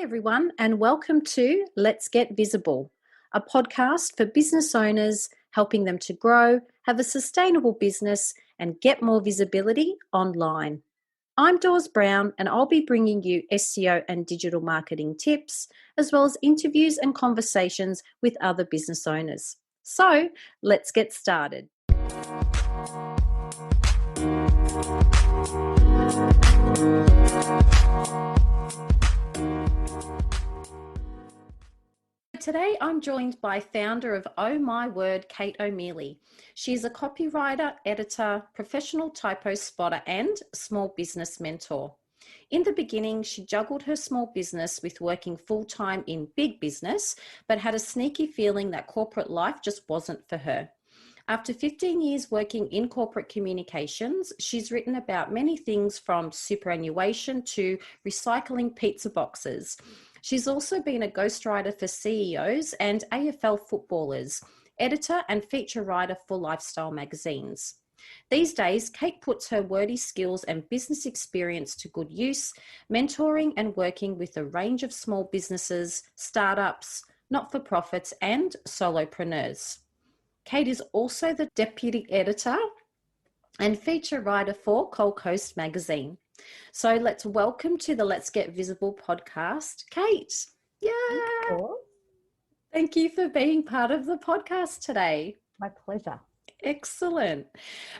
Hi, everyone, and welcome to Let's Get Visible, a podcast for business owners helping them to grow, have a sustainable business, and get more visibility online. I'm Dawes Brown, and I'll be bringing you SEO and digital marketing tips, as well as interviews and conversations with other business owners. So, let's get started. Today, I'm joined by founder of Oh My Word, Kate O'Mealley. She's a copywriter, editor, professional typo spotter, and small business mentor. In the beginning, she juggled her small business with working full-time in big business, but had a sneaky feeling that corporate life just wasn't for her. After 15 years working in corporate communications, she's written about many things from superannuation to recycling pizza boxes. She's also been a ghostwriter for CEOs and AFL footballers, editor and feature writer for lifestyle magazines. These days, Kate puts her wordy skills and business experience to good use, mentoring and working with a range of small businesses, startups, not-for-profits, and solopreneurs. Kate is also the deputy editor and feature writer for Gold Coast magazine. So let's welcome to the Let's Get Visible podcast, Kate. Yeah. Thank you for being part of the podcast today. My pleasure. Excellent.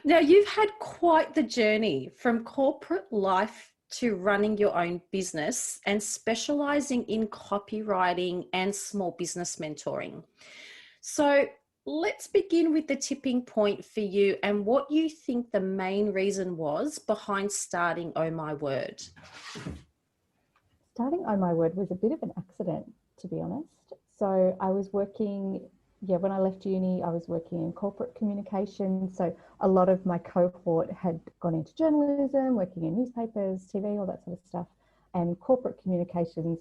Now, you've had quite the journey from corporate life to running your own business and specializing in copywriting and small business mentoring. So let's begin with the tipping point for you and what you think the main reason was behind starting Oh My Word. Starting Oh My Word was a bit of an accident, to be honest. So I was working, when I left uni, I was working in corporate communication. So a lot of my cohort had gone into journalism, working in newspapers, TV, all that sort of stuff. And corporate communications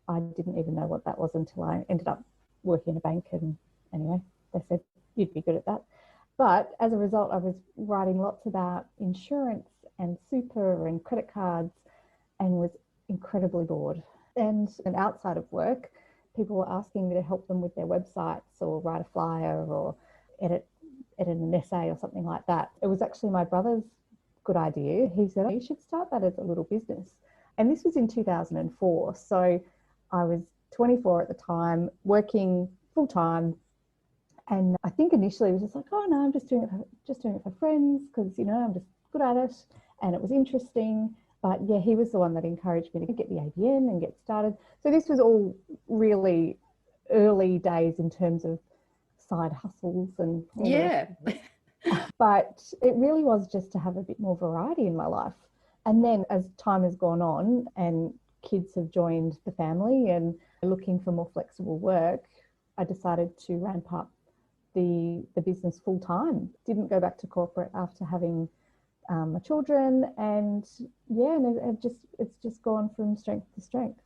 I didn't even know what that was until I ended up working in a bank. And anyway, they said, you'd be good at that. But as a result, I was writing lots about insurance and super and credit cards and was incredibly bored. And outside of work, people were asking me to help them with their websites or write a flyer or edit an essay or something like that. It was actually my brother's good idea. He said, you should start that as a little business. And this was in 2004. So I was 24 at the time, working full time. And I think initially it was just like, oh no, I'm just doing it for friends because, I'm just good at it. And it was interesting. But yeah, he was the one that encouraged me to get the ABN and get started. So this was all really early days in terms of side hustles and all the rest of it. But it really was just to have a bit more variety in my life. And then as time has gone on and kids have joined the family and looking for more flexible work, I decided to ramp up the business full time. Didn't go back to corporate after having my children, and it's just gone from strength to strength.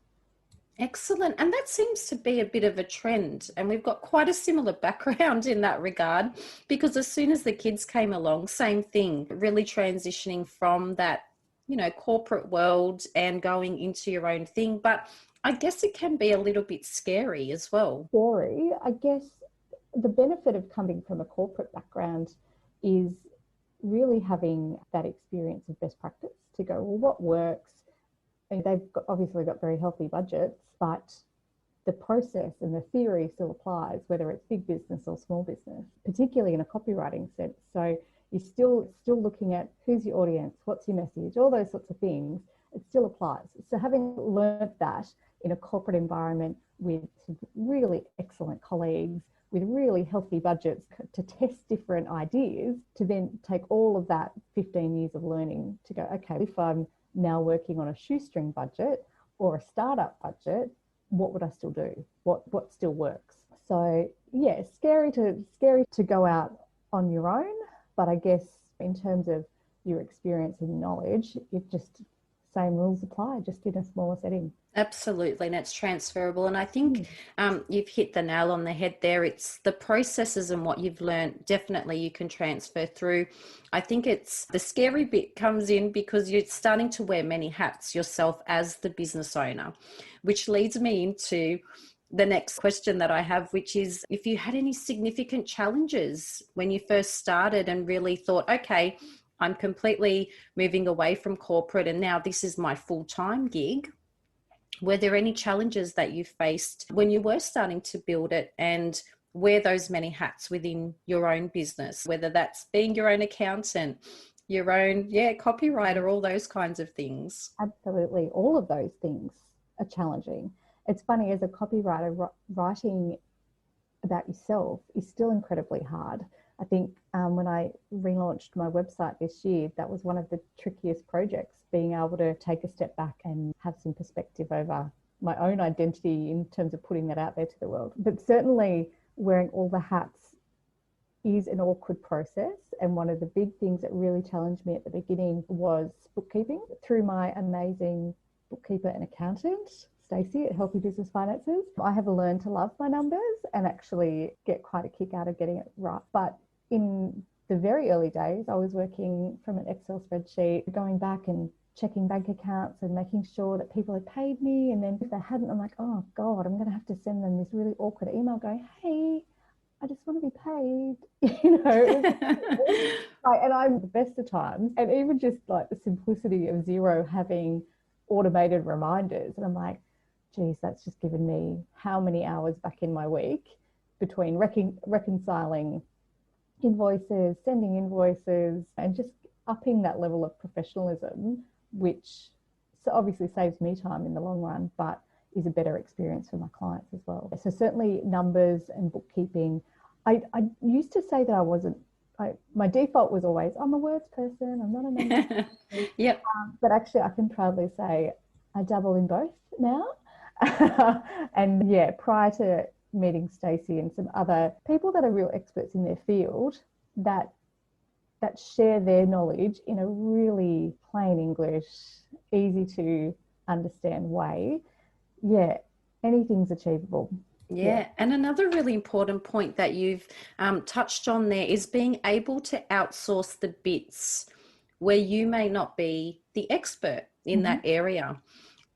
Excellent. And that seems to be a bit of a trend, and we've got quite a similar background in that regard, because as soon as the kids came along, same thing, really transitioning from that corporate world and going into your own thing. But I guess it can be a little bit scary as well. Scary, I guess. The benefit of coming from a corporate background is really having that experience of best practice to go, well, what works? And obviously got very healthy budgets, but the process and the theory still applies, whether it's big business or small business, particularly in a copywriting sense. So you're still looking at who's your audience, what's your message, all those sorts of things. It still applies. So having learned that in a corporate environment with really excellent colleagues, with really healthy budgets to test different ideas, to then take all of that 15 years of learning to go, okay, if I'm now working on a shoestring budget or a startup budget, what would I still do? What still works? So yeah, scary to go out on your own, but I guess in terms of your experience and knowledge, it just same rules apply, just in a smaller setting. Absolutely, and it's transferable. And I think you've hit the nail on the head there. It's the processes and what you've learned, definitely you can transfer through. I think it's the scary bit comes in because you're starting to wear many hats yourself as the business owner, which leads me into the next question that I have, which is if you had any significant challenges when you first started and really thought, okay, I'm completely moving away from corporate and now this is my full-time gig. Were there any challenges that you faced when you were starting to build it and wear those many hats within your own business, whether that's being your own accountant, your own, copywriter, all those kinds of things? Absolutely. All of those things are challenging. It's funny, as a copywriter, writing about yourself is still incredibly hard. I think when I relaunched my website this year, that was one of the trickiest projects, being able to take a step back and have some perspective over my own identity in terms of putting that out there to the world. But certainly wearing all the hats is an awkward process. And one of the big things that really challenged me at the beginning was bookkeeping. Through my amazing bookkeeper and accountant, Stacey at Healthy Business Finances, I have learned to love my numbers and actually get quite a kick out of getting it right. But in the very early days, I was working from an Excel spreadsheet, going back and checking bank accounts and making sure that people had paid me. And then if they hadn't, I'm like, oh God, I'm going to have to send them this really awkward email going, hey, I just want to be paid, and I'm the best of times. And even just like the simplicity of Xero having automated reminders. And I'm like, geez, that's just given me how many hours back in my week between reconciling invoices, sending invoices, and just upping that level of professionalism, which obviously saves me time in the long run, but is a better experience for my clients as well. So certainly numbers and bookkeeping. I used to say that I wasn't, my default was always, I'm a words person, I'm not a numbers person. Yep. But actually I can proudly say I dabble in both now. And yeah, prior to meeting Stacey and some other people that are real experts in their field that share their knowledge in a really plain English, easy to understand way, yeah, anything's achievable. Yeah. And another really important point that you've touched on there is being able to outsource the bits where you may not be the expert in that area.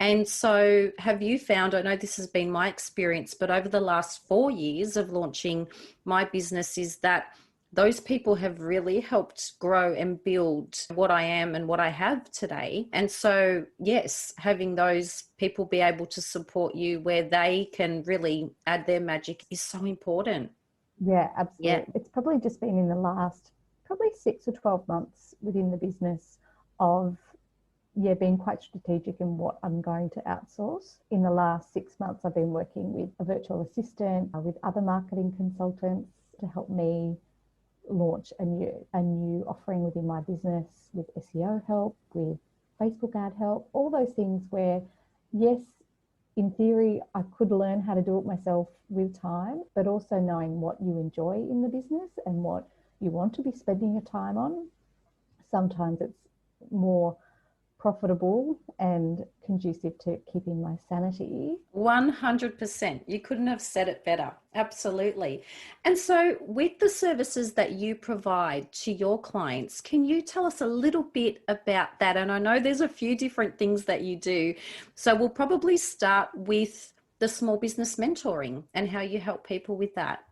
And so have you found, I know this has been my experience, but over the last 4 years of launching my business is that those people have really helped grow and build what I am and what I have today. And so, yes, having those people be able to support you where they can really add their magic is so important. Yeah, absolutely. Yeah. It's probably just been in the last probably 6 or 12 months within the business of being quite strategic in what I'm going to outsource. In the last 6 months, I've been working with a virtual assistant, with other marketing consultants to help me launch a new offering within my business, with SEO help, with Facebook ad help, all those things where, yes, in theory, I could learn how to do it myself with time, but also knowing what you enjoy in the business and what you want to be spending your time on. Sometimes it's more profitable and conducive to keeping my sanity. 100%. You couldn't have said it better. Absolutely. And so, with the services that you provide to your clients, can you tell us a little bit about that? And I know there's a few different things that you do. So, we'll probably start with the small business mentoring and how you help people with that.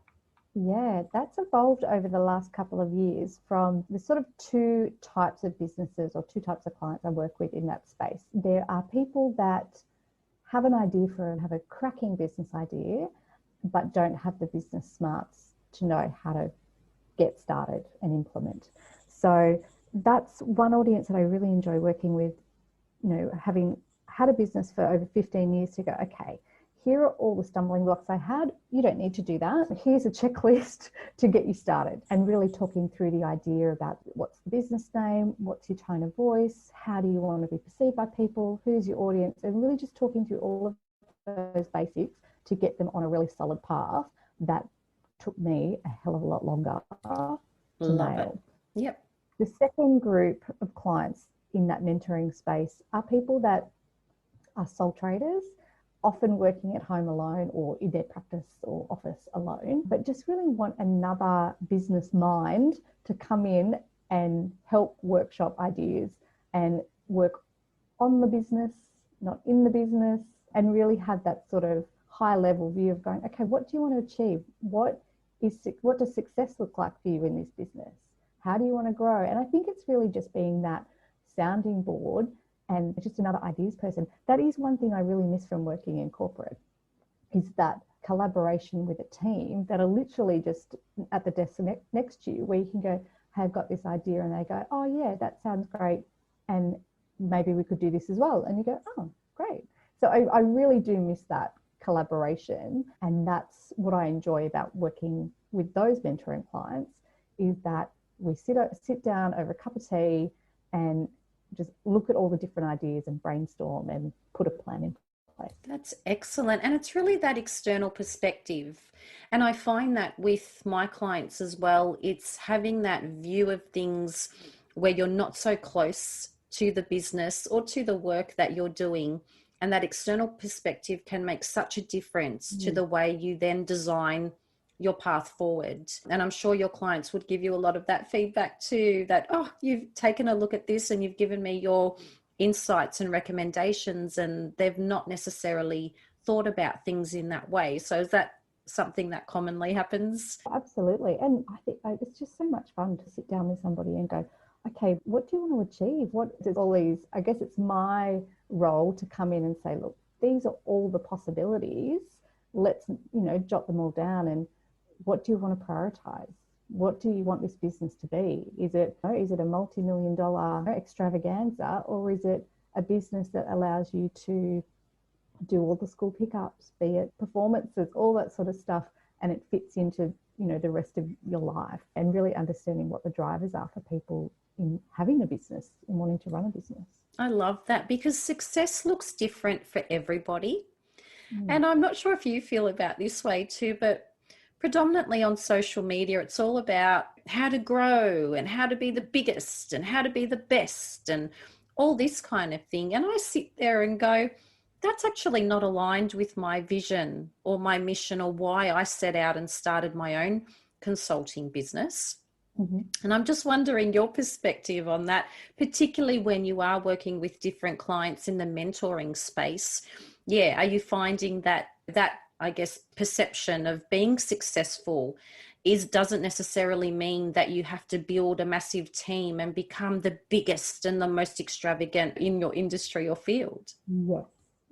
Yeah, that's evolved over the last couple of years from the sort of two types of businesses or two types of clients I work with in that space. There are people that have an idea have a cracking business idea, but don't have the business smarts to know how to get started and implement. So that's one audience that I really enjoy working with, having had a business for over 15 years to go, okay, here are all the stumbling blocks I had. You don't need to do that. Here's a checklist to get you started, and really talking through the idea about what's the business name, what's your tone of voice, how do you want to be perceived by people, who's your audience, and really just talking through all of those basics to get them on a really solid path. That took me a hell of a lot longer to Love nail. it. Yep. The second group of clients in that mentoring space are people that are sole traders, often working at home alone or in their practice or office alone, but just really want another business mind to come in and help workshop ideas and work on the business, not in the business, and really have that sort of high level view of going, okay, what do you want to achieve? What does success look like for you in this business? How do you want to grow? And I think it's really just being that sounding board and just another ideas person. That is one thing I really miss from working in corporate, is that collaboration with a team that are literally just at the desk next to you, where you can go, hey, I've got this idea, and they go, oh yeah, that sounds great, and maybe we could do this as well. And you go, oh, great. So I really do miss that collaboration, and that's what I enjoy about working with those mentoring clients, is that we sit down over a cup of tea and just look at all the different ideas and brainstorm and put a plan in place. That's excellent. And it's really that external perspective. And I find that with my clients as well, it's having that view of things where you're not so close to the business or to the work that you're doing. And that external perspective can make such a difference to the way you then design your path forward. And I'm sure your clients would give you a lot of that feedback too, that, oh, you've taken a look at this and you've given me your insights and recommendations, and they've not necessarily thought about things in that way. So is that something that commonly happens? Absolutely. And I think it's just so much fun to sit down with somebody and go, okay, what do you want to achieve? What is all these? I guess it's my role to come in and say, look, these are all the possibilities. Let's, jot them all down. And what do you want to prioritize? What do you want this business to be? Is it a multi-million-dollar extravaganza, or is it a business that allows you to do all the school pickups, be it performances, all that sort of stuff, and it fits into, the rest of your life, and really understanding what the drivers are for people in having a business, in wanting to run a business. I love that, because success looks different for everybody. And I'm not sure if you feel about this way too, but predominantly on social media, it's all about how to grow and how to be the biggest and how to be the best and all this kind of thing. And I sit there and go, that's actually not aligned with my vision or my mission or why I set out and started my own consulting business. And I'm just wondering your perspective on that, particularly when you are working with different clients in the mentoring space. Yeah, are you finding that I guess perception of being successful doesn't necessarily mean that you have to build a massive team and become the biggest and the most extravagant in your industry or field?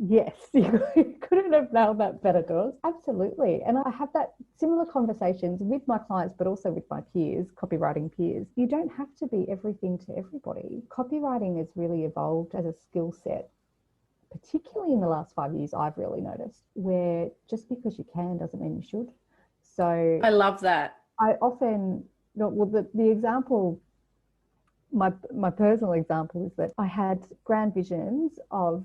Yes, you couldn't have nailed that better, Dawes. Absolutely. And I have that similar conversations with my clients, but also with my peers, copywriting peers. You don't have to be everything to everybody. Copywriting has really evolved as a skill set, particularly in the last 5 years, I've really noticed, where just because you can doesn't mean you should. So I love that. I often, the example, my personal example is that I had grand visions of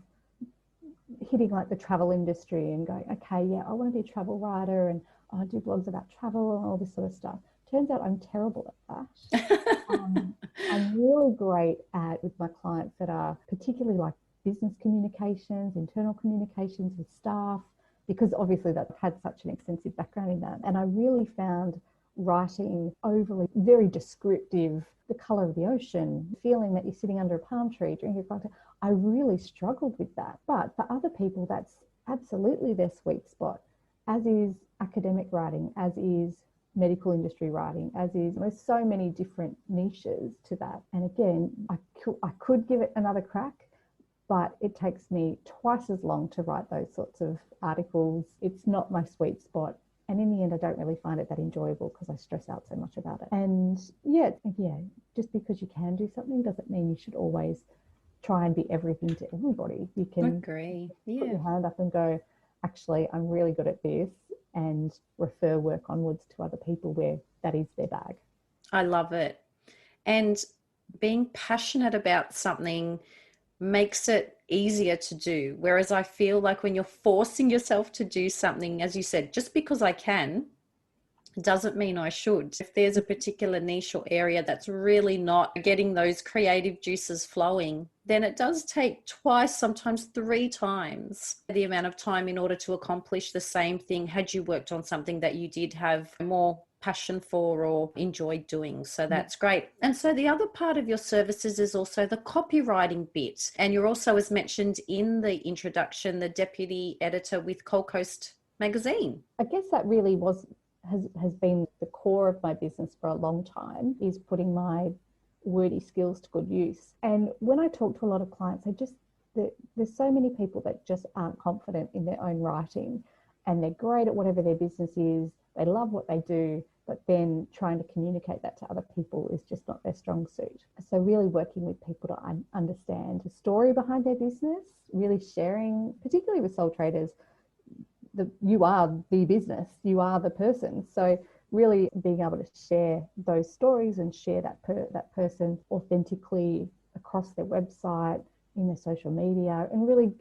hitting like the travel industry and going, okay, yeah, I want to be a travel writer and I do blogs about travel and all this sort of stuff. Turns out I'm terrible at that. I'm really great at, with my clients that are particularly like business communications, internal communications with staff, because obviously that had such an extensive background in that. And I really found writing overly very descriptive, the color of the ocean, feeling that you're sitting under a palm tree drinking a cocktail. I really struggled with that. But for other people, that's absolutely their sweet spot, as is academic writing, as is medical industry writing, as is, there's so many different niches to that. And again, I could give it another crack, but it takes me twice as long to write those sorts of articles. It's not my sweet spot. And in the end, I don't really find it that enjoyable because I stress out so much about it. And yeah, just because you can do something doesn't mean you should always try and be everything to everybody. You can agree. Put your hand up and go, actually, I'm really good at this, and refer work onwards to other people where that is their bag. I love it. And being passionate about something makes it easier to do. Whereas I feel like when you're forcing yourself to do something, as you said, just because I can, doesn't mean I should. If there's a particular niche or area that's really not getting those creative juices flowing, then it does take twice, sometimes 3 times the amount of time in order to accomplish the same thing had you worked on something that you did have more passion for or enjoyed doing. So that's great. And so the other part of your services is also the copywriting bit. And you're also, as mentioned in the introduction, the deputy editor with Cold Coast magazine. I guess that really has been the core of my business for a long time, is putting my wordy skills to good use. And when I talk to a lot of clients, there's so many people that just aren't confident in their own writing, and they're great at whatever their business is. They love what they do, but then trying to communicate that to other people is just not their strong suit. So really working with people to understand the story behind their business, really sharing, particularly with sole traders, you are the business, you are the person. So really being able to share those stories and share that person authentically across their website, in their social media, and really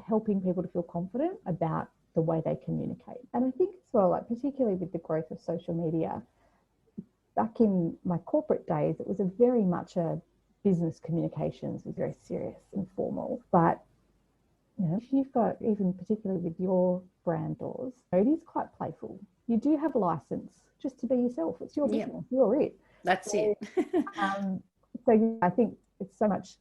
helping people to feel confident about the way they communicate. And I think as well, like particularly with the growth of social media, back in my corporate days, it was very much a business communications was very serious and formal. But you know, if you've got, even particularly with your brand doors, it is quite playful. You do have a license just to be yourself. It's your business. You're it. That's it. So I think it's so much,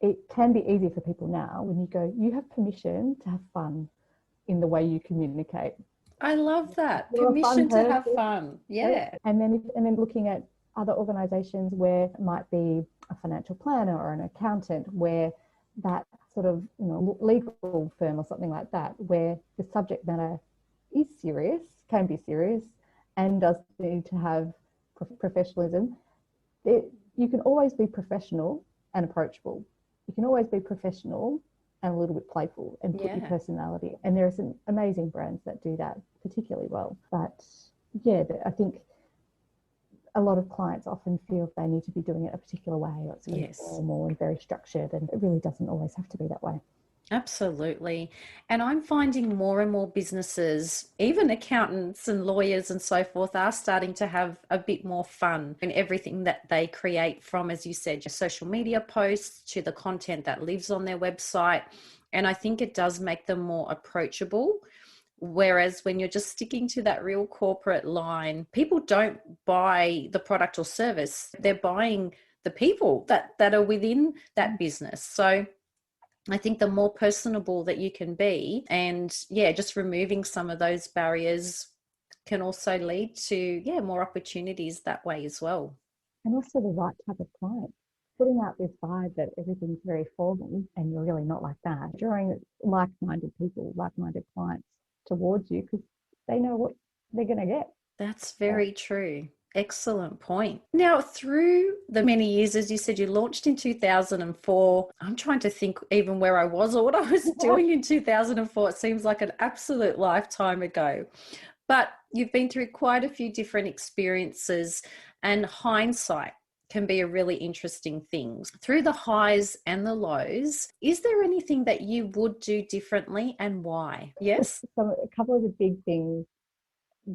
it can be easier for people now when you go, you have permission to have fun in the way you communicate. I love that. You're permission to have fun. Yeah. And then looking at other organizations where it might be a financial planner or an accountant, where that sort of, you know, legal firm or something like that, where the subject matter is serious, can be serious, and does need to have professionalism. You can always be professional and approachable. You can always be professional and a little bit playful and put your personality. And there are some amazing brands that do that particularly well. But yeah, I think a lot of clients often feel they need to be doing it a particular way, or it's very formal and very structured, and it really doesn't always have to be that way. Absolutely. And I'm finding more and more businesses, even accountants and lawyers and so forth, are starting to have a bit more fun in everything that they create, from, as you said, your social media posts to the content that lives on their website. And I think it does make them more approachable. Whereas when you're just sticking to that real corporate line, people don't buy the product or service. They're buying the people that are within that business. So I think the more personable that you can be, and just removing some of those barriers can also lead to more opportunities that way as well. And also the right type of client. Putting out this vibe that everything's very formal and you're really not like that. Drawing like-minded people, like-minded clients towards you, because they know what they're going to get. That's very true. Excellent point. Now, through the many years, as you said, you launched in 2004. I'm trying to think even where I was or what I was doing in 2004. It seems like an absolute lifetime ago. But you've been through quite a few different experiences, and hindsight can be a really interesting thing. Through the highs and the lows, is there anything that you would do differently, and why? Yes? So a couple of the big things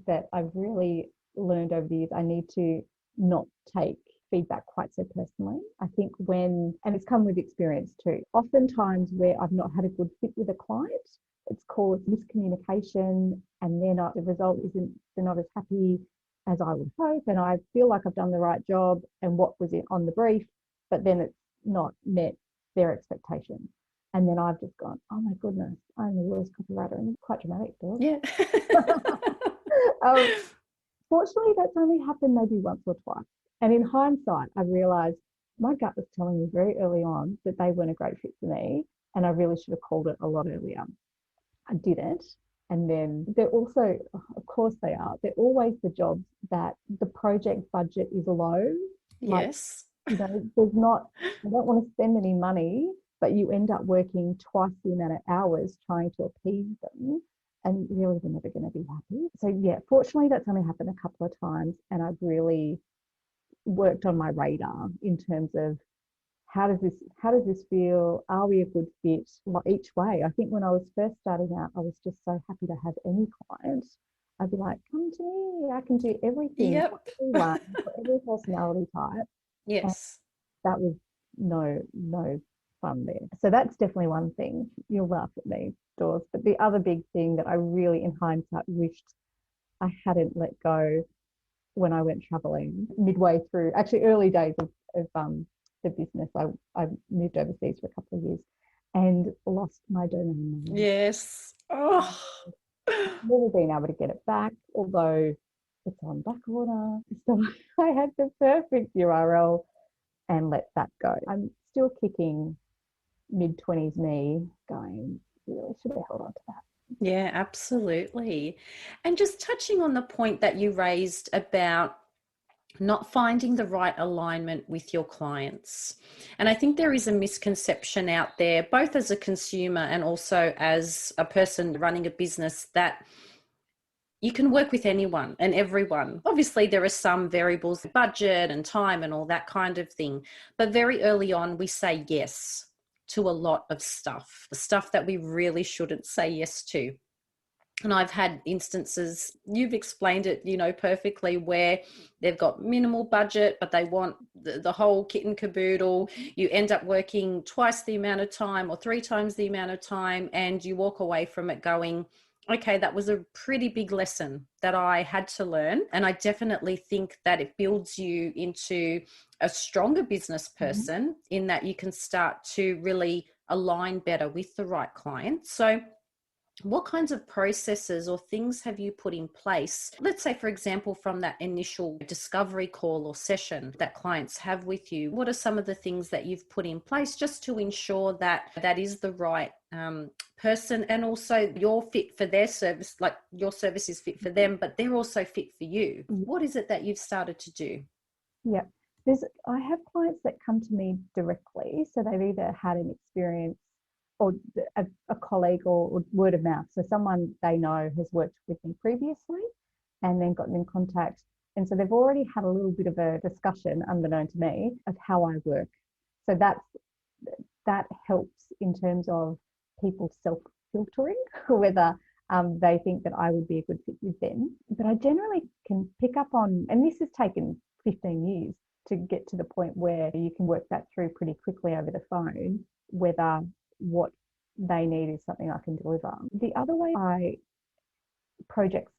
that I've really learned over the years, I need to not take feedback quite so personally. I think and it's come with experience too, oftentimes where I've not had a good fit with a client, it's caused miscommunication, and the result isn't, they're not as happy as I would hope, and I feel like I've done the right job and what was it on the brief, but then it's not met their expectations. And then I've just gone, oh my goodness, I'm the worst copywriter. And it's quite dramatic, though. Yeah. Fortunately, that's only happened maybe once or twice. And in hindsight, I realised my gut was telling me very early on that they weren't a great fit for me, and I really should have called it a lot earlier. I didn't. And then they're also, of course they are, they're always the jobs that the project budget is low. Yes. Like, you know, I don't want to spend any money, but you end up working twice the amount of hours trying to appease them, and really they're never going to be happy. So yeah, fortunately that's only happened a couple of times, and I've really worked on my radar in terms of how does this feel? Are we a good fit? Each way. I think when I was first starting out, I was just so happy to have any client. I'd be like, come to me, I can do everything. Yep. For every personality type. Yes. And that was no fun there. So that's definitely one thing. You'll laugh at me, Dawes. But the other big thing that I really, in hindsight, wished I hadn't let go when I went traveling midway through, actually early days of the business. I moved overseas for a couple of years and lost my domain name. Yes. Oh. Never been able to get it back, although it's on back order. So I had the perfect URL and let that go. I'm still kicking mid-20s me going, really should have held on to that. Yeah, absolutely. And just touching on the point that you raised about not finding the right alignment with your clients. And I think there is a misconception out there, both as a consumer and also as a person running a business, that you can work with anyone and everyone. Obviously, there are some variables, budget and time and all that kind of thing. But very early on, we say yes to a lot of stuff, the stuff that we really shouldn't say yes to. And I've had instances, you've explained it, perfectly, where they've got minimal budget, but they want the whole kit and caboodle. You end up working twice the amount of time or 3 times the amount of time, and you walk away from it going, okay, that was a pretty big lesson that I had to learn. And I definitely think that it builds you into a stronger business person in that you can start to really align better with the right client. So what kinds of processes or things have you put in place? Let's say, for example, from that initial discovery call or session that clients have with you, what are some of the things that you've put in place just to ensure that that is the right person, and also you're fit for their service, like your service is fit for them, but they're also fit for you? What is it that you've started to do? Yeah. I have clients that come to me directly. So they've either had an experience or a colleague or word of mouth. So someone they know has worked with me previously and then gotten in contact. And so they've already had a little bit of a discussion, unbeknown to me, of how I work. So that helps in terms of people self-filtering whether they think that I would be a good fit with them. But I generally can pick up on, and this has taken 15 years to get to the point where you can work that through pretty quickly over the phone, whether what they need is something I can deliver. The other way projects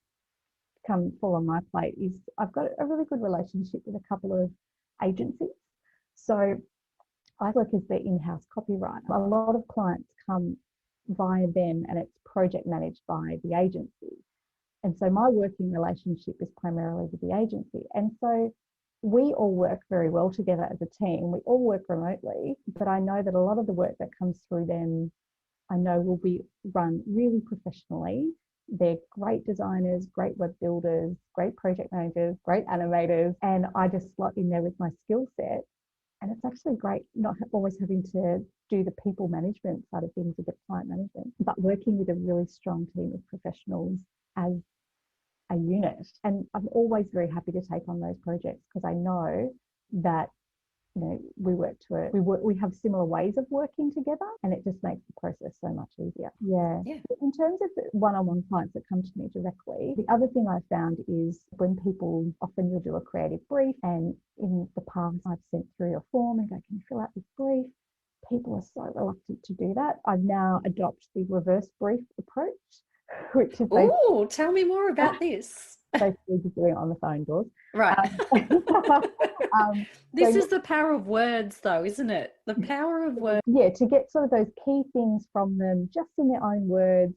fall on my plate is I've got a really good relationship with a couple of agencies. So I work as their in-house copywriter. A lot of clients come via them and it's project managed by the agency. And so my working relationship is primarily with the agency. And so we all work very well together as a team. We all work remotely, but I know that a lot of the work that comes through them, I know will be run really professionally. They're great designers, great web builders, great project managers, great animators, and I just slot in there with my skill set. And it's actually great not always having to do the people management side of things with the client management, but working with a really strong team of professionals as a unit. And I'm always very happy to take on those projects because I know that we have similar ways of working together, and it just makes the process so much easier. Yeah. In terms of the one-on-one clients that come to me directly, the other thing I've found is when people, often you'll do a creative brief, and in the past I've sent through a form and go, can you fill out this brief? People are so reluctant to do that. I've now adopted the reverse brief approach, which is tell me more about this. Basically just doing it on the phone, Dawes. Right. This is the power of words, though, isn't it? The power of words. Yeah, to get sort of those key things from them just in their own words,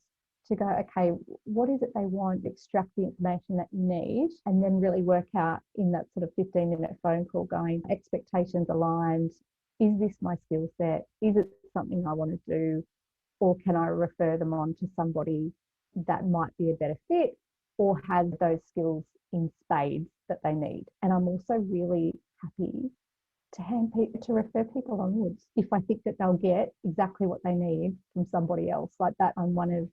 to go, okay, what is it they want, extract the information that you need, and then really work out in that sort of 15-minute phone call going, expectations aligned, is this my skill set, is it something I want to do, or can I refer them on to somebody that might be a better fit or has those skills in spades that they need. And I'm also really happy to refer people onwards if I think that they'll get exactly what they need from somebody else. Like that, I'm one of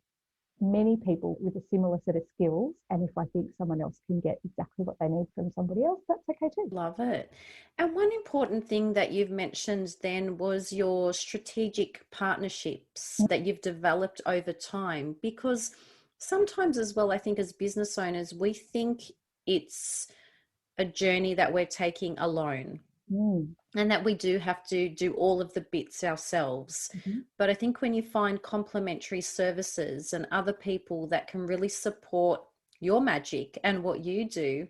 many people with a similar set of skills, and if I think someone else can get exactly what they need from somebody else, that's okay too. Love it. And one important thing that you've mentioned then was your strategic partnerships that you've developed over time, because sometimes as well, I think as business owners, we think it's a journey that we're taking alone. and that we do have to do all of the bits ourselves. But I think when you find complementary services and other people that can really support your magic and what you do,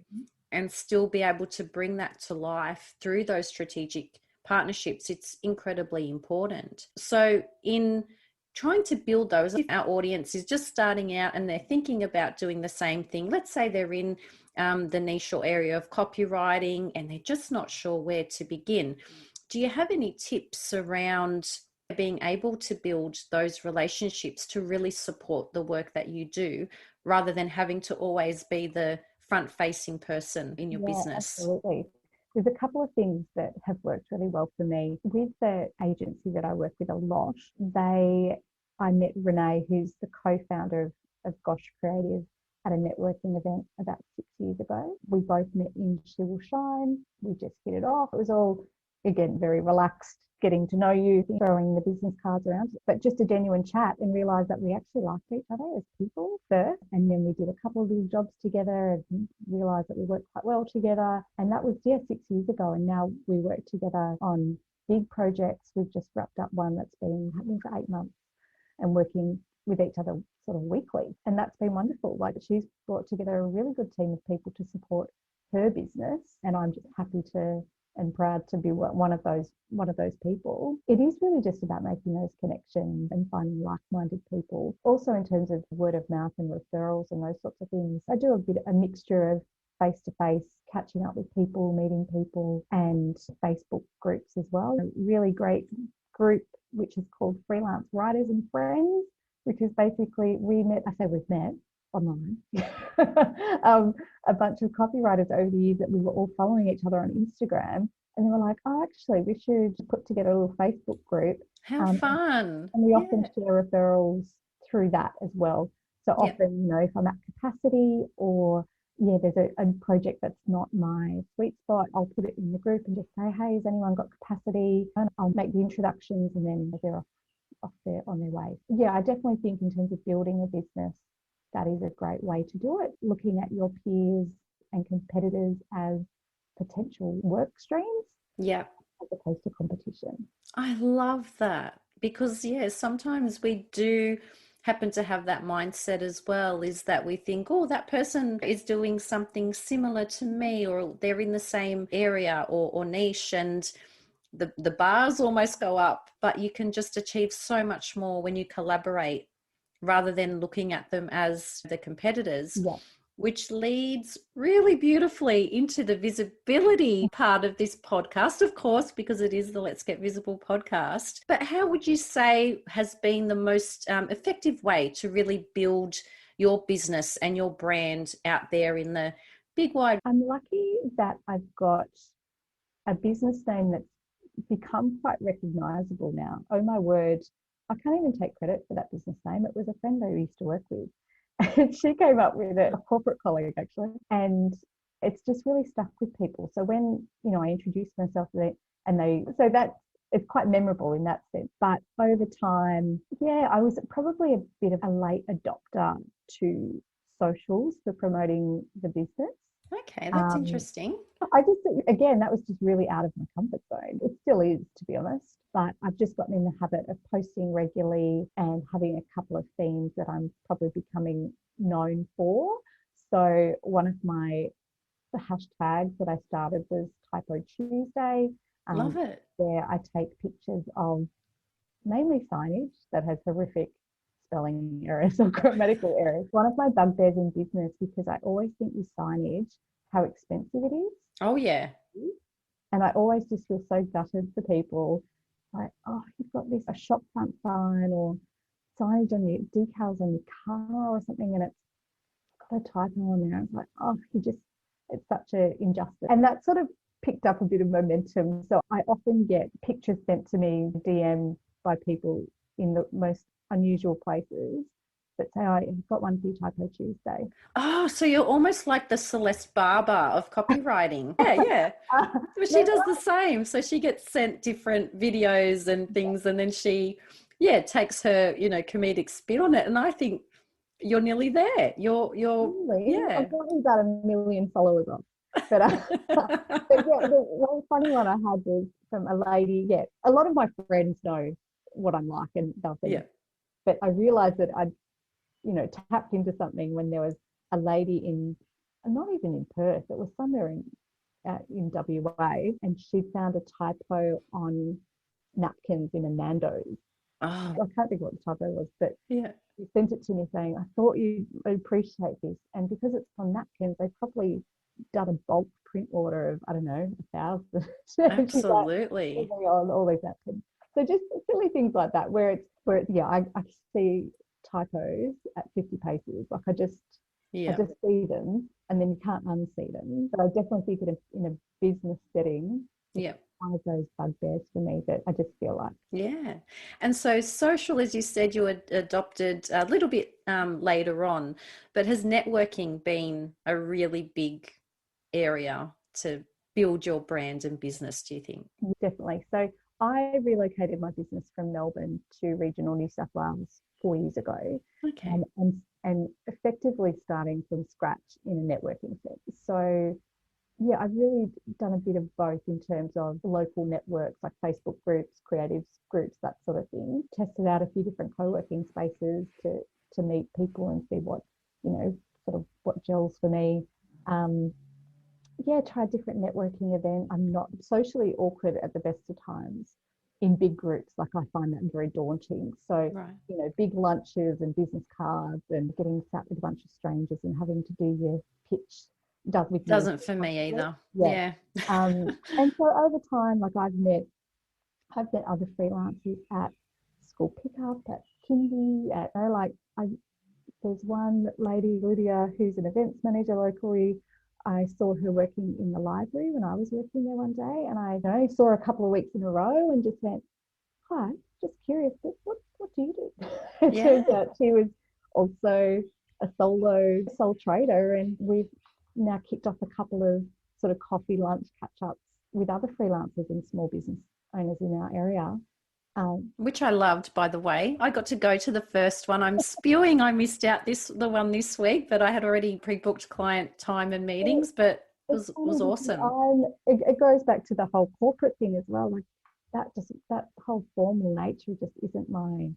and still be able to bring that to life through those strategic partnerships, it's incredibly important. So in trying to build those, if our audience is just starting out and they're thinking about doing the same thing, let's say they're in the niche or area of copywriting and they're just not sure where to begin, do you have any tips around being able to build those relationships to really support the work that you do, rather than having to always be the front-facing person in your business? Absolutely. There's a couple of things that have worked really well for me. With the agency that I work with a lot, I met Renee, who's the co-founder of Gosh Creative, at a networking event about 6 years ago. We both met in She Will Shine. We just hit it off. It was all, again, very relaxed, getting to know you, throwing the business cards around, but just a genuine chat, and realised that we actually liked each other as people first. And then we did a couple of little jobs together and realised that we worked quite well together. And that was, 6 years ago. And now we work together on big projects. We've just wrapped up one that's been happening for 8 months and working with each other sort of weekly. And that's been wonderful. Like, she's brought together a really good team of people to support her business. And I'm just happy to and proud to be one of those people. It is really just about making those connections and finding like-minded people. Also, in terms of word of mouth and referrals and those sorts of things, I do a mixture of face-to-face, catching up with people, meeting people, and Facebook groups as well. A really great group which is called Freelance Writers and Friends, which is basically, we've met online, a bunch of copywriters over the years that we were all following each other on Instagram. And they were like, oh, actually, we should put together a little Facebook group. How fun. And we often share referrals through that as well. So often, if I'm at capacity, or there's a project that's not my sweet spot, I'll put it in the group and just say, hey, has anyone got capacity? And I'll make the introductions, and then they're off there on their way. Yeah, I definitely think in terms of building a business, that is a great way to do it. Looking at your peers and competitors as potential work streams, as opposed to competition. I love that, because sometimes we do happen to have that mindset as well, is that we think, oh, that person is doing something similar to me, or they're in the same area or niche, and the bars almost go up. But you can just achieve so much more when you collaborate, rather than looking at them as the competitors, which leads really beautifully into the visibility part of this podcast, of course, because it is the Let's Get Visible podcast. But how would you say has been the most effective way to really build your business and your brand out there in the big wide? I'm lucky that I've got a business name that's become quite recognizable now. Oh my word, I can't even take credit for that business name. It was a friend I used to work with. And she came up with it, a corporate colleague actually. And it's just really stuck with people. So when, I introduced myself to them, so that it's quite memorable in that sense. But over time, I was probably a bit of a late adopter to socials for promoting the business. Okay, that's interesting. I just, again, that was just really out of my comfort zone. It still is, to be honest, but I've just gotten in the habit of posting regularly and having a couple of themes that I'm probably becoming known for. So one of the hashtags that I started was Typo Tuesday. Love it. Where I take pictures of mainly signage that has horrific spelling errors or grammatical errors. One of my bugbears in business, because I always think with signage how expensive it is. Oh yeah. And I always just feel so gutted for people, like, oh, you've got a shop front sign or signage on your decals on your car or something, and it's got a typo on there. It's like, oh, it's such an injustice. And that sort of picked up a bit of momentum. So I often get pictures sent to me, DM by people in the most unusual places that say, oh, I've got one for you, Typo Tuesday. Oh, so you're almost like the Celeste Barber of copywriting. Yeah. But she does the same. So she gets sent different videos and things, and then she, takes her, comedic spin on it. And I think you're nearly there. You're really? I've got about 1 million followers on. But, but yeah, the one funny one I had was from a lady. Yeah, a lot of my friends know what I'm like and they'll think. Yeah. But I realized that I'd, tapped into something when there was a lady in, not even in Perth, it was somewhere in WA, and she found a typo on napkins in a Nando's. Oh, I can't think what the typo was, but yeah. he sent it to me saying, I thought you'd appreciate this. And because it's on napkins, they've probably done a bulk print order of, I don't know, 1,000. She's like, Absolutely. on all these napkins. So just silly things like that, yeah, I see typos at 50 paces. Like I just Yeah. see them and then you can't unsee them. But I definitely think that in a business setting, it's Yeah. one of those bugbears for me that I just feel like. Yeah. And so social, as you said, you had adopted a little bit later on, but has networking been a really big area to build your brand and business, do you think? Definitely. So I relocated my business from Melbourne to regional New South Wales 4 years ago, Okay. and effectively starting from scratch in a networking sense. So yeah, I've really done a bit of both in terms of local networks like Facebook groups, creatives groups, that sort of thing. Tested out a few different co-working spaces to meet people and see what, sort of what gels for me. Yeah, try different networking events. I'm not socially awkward at the best of times in big groups. Like I find that very daunting. So, Right. big lunches and business cards and getting sat with a bunch of strangers and having to do your pitch does with me. Doesn't for me either. Yeah. Yeah. And so over time, like I've met other freelancers at school pickup, at kindy, there's one lady, Lydia, who's an events manager locally. I saw her working in the library when I was working there one day, and I saw her a couple of weeks in a row and just went, hi, just curious, what do you do? It turns Yeah. out she was also a sole trader, and we've now kicked off a couple of sort of coffee lunch catch-ups with other freelancers and small business owners in our area. Which I loved, by the way. I got to go to the first one. I'm spewing I missed out the one this week, but I had already pre-booked client time and meetings, but it It's was funny because awesome. it goes back to the whole corporate thing as well. Like that whole formal nature just isn't my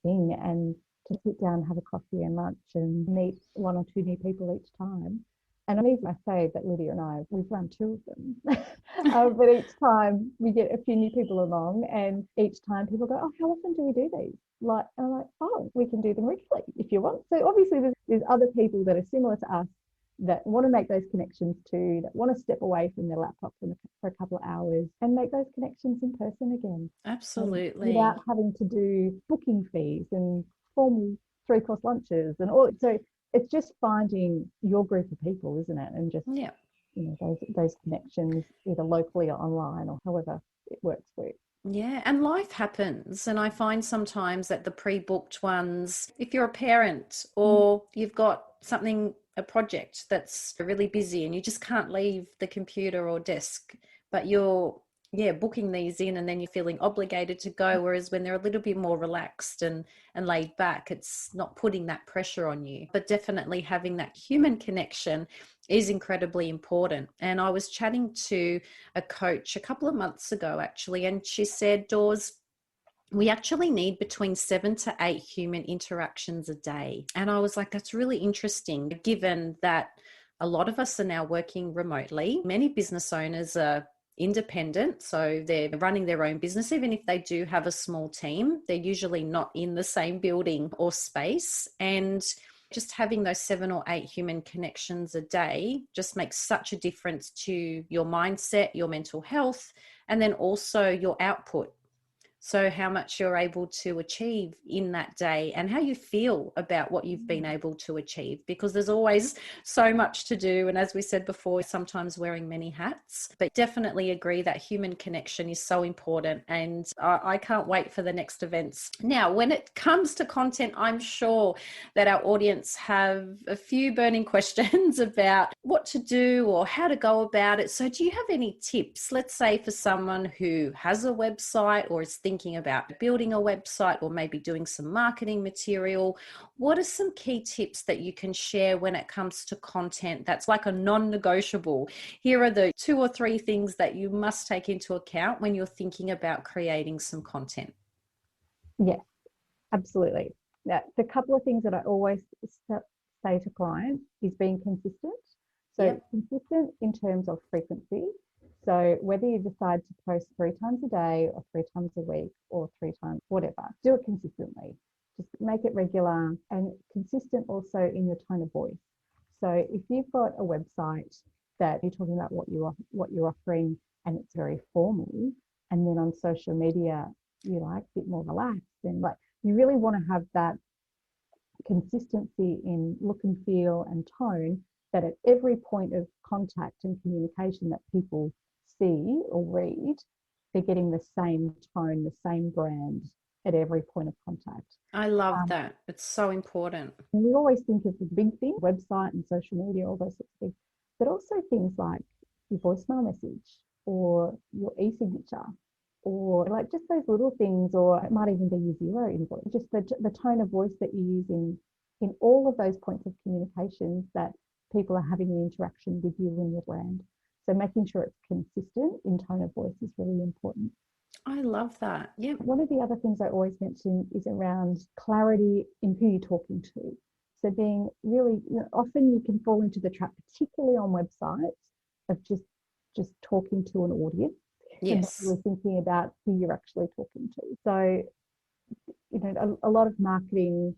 thing. And to sit down, have a coffee and lunch, and meet one or two new people each time. And I'm even I say that Lydia and we've run two of them, but each time we get a few new people along, and each time people go, "Oh, how often do we do these?" Like, and I'm like, "Oh, we can do them regularly if you want." So obviously, there's other people that are similar to us that want to make those connections too, that want to step away from their laptop for a couple of hours and make those connections in person again, without Absolutely. having to do booking fees and formal three-course lunches and all. So it's just finding your group of people, isn't it? And just, Yeah. those connections either locally or online or however it works for you. Yeah, and life happens. And I find sometimes that the pre-booked ones, if you're a parent or you've got a project that's really busy and you just can't leave the computer or desk, but you're, yeah, booking these in and then you're feeling obligated to go. Whereas when they're a little bit more relaxed and laid back, it's not putting that pressure on you, but definitely having that human connection is incredibly important. And I was chatting to a coach a couple of months ago, actually, and she said, Dawes, we actually need between 7 to 8 human interactions a day. And I was like, that's really interesting, given that a lot of us are now working remotely. Many business owners are independent, so they're running their own business. Even if they do have a small team, they're usually not in the same building or space. And just having those 7 or 8 human connections a day just makes such a difference to your mindset, your mental health, and then also your output. So how much you're able to achieve in that day and how you feel about what you've been able to achieve, because there's always so much to do. And as we said before, sometimes wearing many hats, but definitely agree that human connection is so important. And I can't wait for the next events. Now, when it comes to content, I'm sure that our audience have a few burning questions about what to do or how to go about it. So do you have any tips, let's say for someone who has a website or is thinking thinking about building a website or maybe doing some marketing material, what are some key tips that you can share when it comes to content that's like a non-negotiable? Here are the 2 or 3 things that you must take into account when you're thinking about creating some content. Yes, absolutely. Now, the couple of things that I always say to clients is being consistent. So consistent in terms of frequency. So whether you decide to post 3 times a day or 3 times a week or 3 times, whatever, do it consistently. Just make it regular and consistent also in your tone of voice. So if you've got a website that you're talking about what you're offering and it's very formal, and then on social media you like a bit more relaxed, then like you really want to have that consistency in look and feel and tone, that at every point of contact and communication that people see or read, they're getting the same tone, the same brand at every point of contact. I love that. It's so important. And we always think of the big thing, website and social media, all those sorts of things, but also things like your voicemail message or your e-signature, or like just those little things, or it might even be your zero invoice, just the tone of voice that you use in all of those points of communications that people are having an interaction with you and your brand. So making sure it's consistent in tone of voice is really important. I love that. Yeah. One of the other things I always mention is around clarity in who you're talking to. So being really, often you can fall into the trap, particularly on websites, of just talking to an audience. Yes. And really thinking about who you're actually talking to. So, a lot of marketing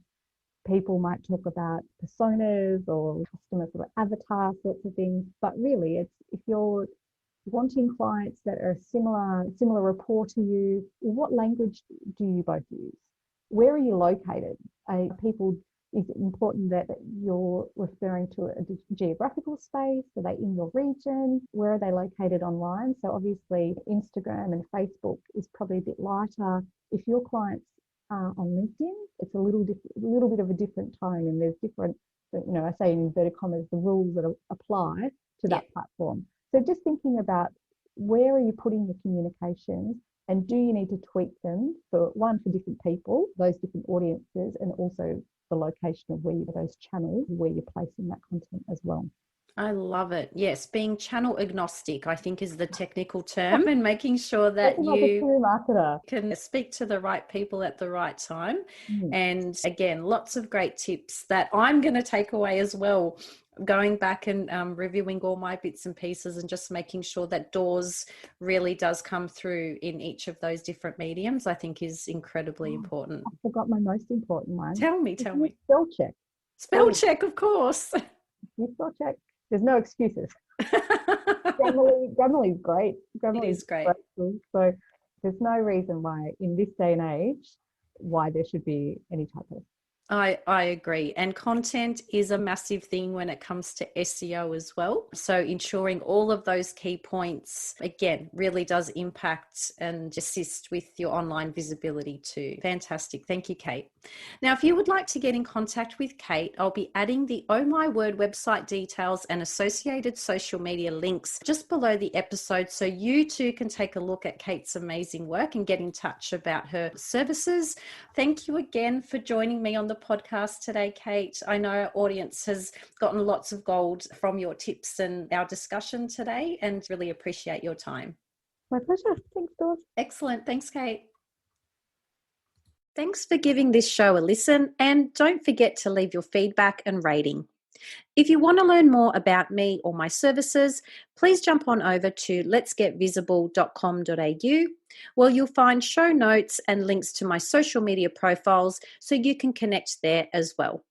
people might talk about personas or customer sort of avatar sorts of things, but really it's if you're wanting clients that are similar rapport to you, what language do you both use? Where are you located? Is it important that you're referring to a geographical space? Are they in your region? Where are they located online? So obviously Instagram and Facebook is probably a bit lighter. If your clients are on LinkedIn, it's a little bit of a different tone, and there's different, I say in inverted commas, the rules that apply to that platform. So just thinking about where are you putting your communications, and do you need to tweak them for different people, those different audiences, and also the location of where those channels, where you're placing that content as well. I love it. Yes, being channel agnostic, I think, is the technical term, and making sure that you can speak to the right people at the right time. And again, lots of great tips that I'm going to take away as well, going back and reviewing all my bits and pieces and just making sure that doors really does come through in each of those different mediums, I think is incredibly important. I forgot my most important one. Tell me. Spell check. Spell check, of course. You spell check. There's no excuses. Grammarly is great. It is great. So there's no reason why in this day and age why there should be any typos. I agree. And content is a massive thing when it comes to SEO as well. So ensuring all of those key points, again, really does impact and assist with your online visibility too. Fantastic. Thank you, Kate. Now, if you would like to get in contact with Kate, I'll be adding the Oh My Word website details and associated social media links just below the episode, so you too can take a look at Kate's amazing work and get in touch about her services. Thank you again for joining me on the podcast today, Kate. I know our audience has gotten lots of gold from your tips and our discussion today, and really appreciate your time. My pleasure. Thanks, Dawn. Excellent. Thanks, Kate. Thanks for giving this show a listen, and don't forget to leave your feedback and rating. If you want to learn more about me or my services, please jump on over to letsgetvisible.com.au, where you'll find show notes and links to my social media profiles so you can connect there as well.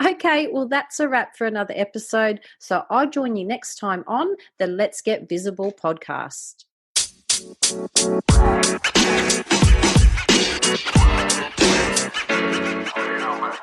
Okay, well, that's a wrap for another episode. So I'll join you next time on the Let's Get Visible podcast. You know, man.